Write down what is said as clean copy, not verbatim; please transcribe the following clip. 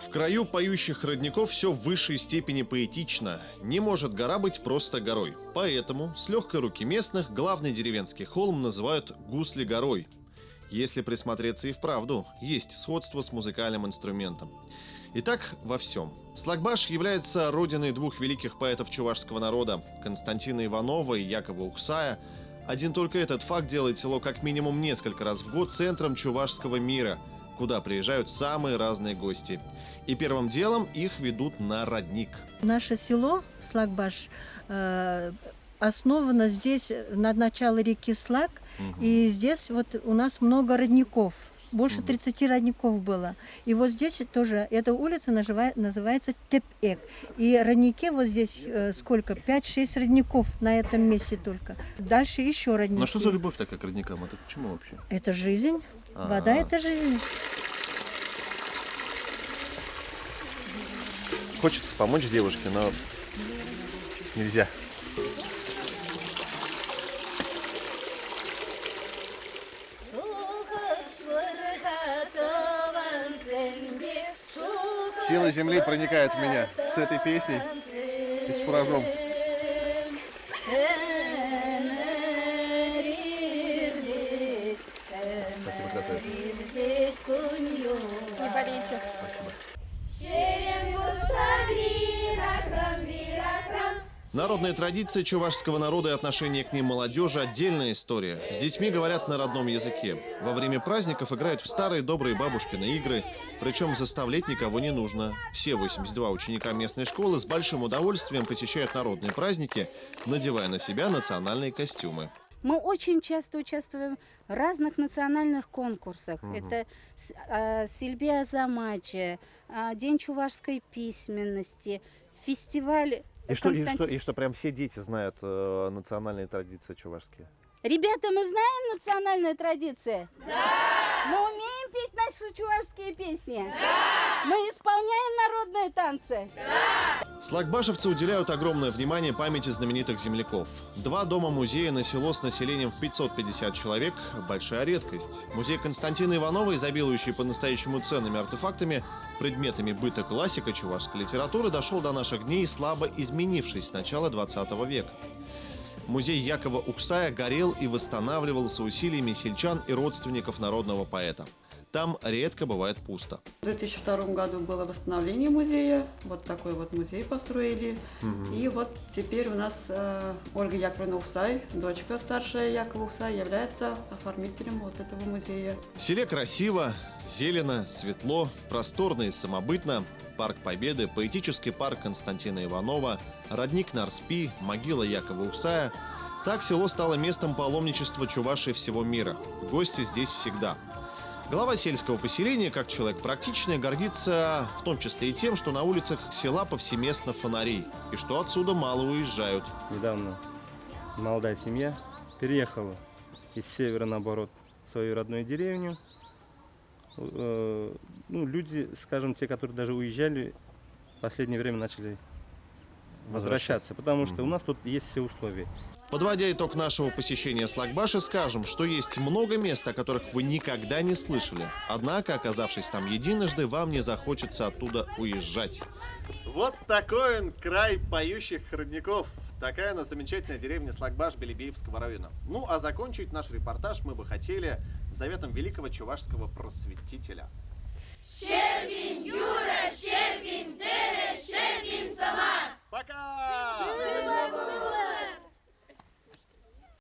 В краю поющих родников все в высшей степени поэтично. Не может гора быть просто горой. Поэтому с легкой руки местных главный деревенский холм называют Гусли горой. Если присмотреться и вправду, есть сходство с музыкальным инструментом. Итак, во всем. Слакбаш является родиной двух великих поэтов чувашского народа – Константина Иванова и Якова Уксая. Один только этот факт делает село как минимум несколько раз в год центром чувашского мира, куда приезжают самые разные гости. И первым делом их ведут на родник. Наше село Слакбаш основано здесь на начале реки Слак. И здесь вот у нас много родников. Больше 30 родников было. И вот здесь тоже эта улица называется Теп-Эк. И родники вот здесь сколько? 5-6 родников на этом месте только. Дальше еще родники. Ну что за любовь такая к родникам? Это почему вообще? Это жизнь. Вода – это жизнь. Хочется помочь девушке, но нельзя. Сила земли проникает в меня с этой песней и с фуражом. Спасибо, красавица. Не болейте. Спасибо. Народные традиции чувашского народа и отношение к ним молодежи – отдельная история. С детьми говорят на родном языке. Во время праздников играют в старые добрые бабушкины игры. Причем заставлять никого не нужно. Все 82 ученика местной школы с большим удовольствием посещают народные праздники, надевая на себя национальные костюмы. Мы очень часто участвуем в разных национальных конкурсах. Это Сельбе Азамаче, День чувашской письменности, фестиваль. И что прям все дети знают национальные традиции чувашские? Ребята, мы знаем национальную традицию? Да! Мы умеем петь наши чувашские песни? Да! Мы исполняем народные танцы? Да! Слакбашевцы уделяют огромное внимание памяти знаменитых земляков. 2 дома-музея на село с населением в 550 человек – большая редкость. Музей Константина Иванова, изобилующий по-настоящему ценными артефактами, предметами быта классика чувашской литературы, дошел до наших дней, слабо изменившись с начала 20 века. Музей Якова Уксая горел и восстанавливался усилиями сельчан и родственников народного поэта. Там редко бывает пусто. В 2002 году было восстановление музея. Вот такой вот музей построили. И вот теперь у нас Ольга Яковлевна Уксай, дочка старшая Якова Уксая, является оформителем вот этого музея. В селе красиво, зелено, светло, просторно и самобытно. Парк Победы, поэтический парк Константина Иванова, родник Нарспи, могила Якова Уксая. Так село стало местом паломничества чувашей всего мира. Гости здесь всегда. Глава сельского поселения, как человек практичный, гордится в том числе и тем, что на улицах села повсеместно фонари, и что отсюда мало уезжают. Недавно молодая семья переехала из севера, наоборот, в свою родную деревню. Люди, скажем, те, которые даже уезжали, в последнее время начали возвращаться, потому что у нас тут есть все условия. Подводя итог нашего посещения Слакбаша, скажем, что есть много мест, о которых вы никогда не слышали. Однако, оказавшись там единожды, вам не захочется оттуда уезжать. Вот такой он край поющих родников. Такая она замечательная деревня Слакбаш Белебеевского района. Ну, а закончить наш репортаж мы бы хотели заветом великого чувашского просветителя. Щербин Юра, Щербин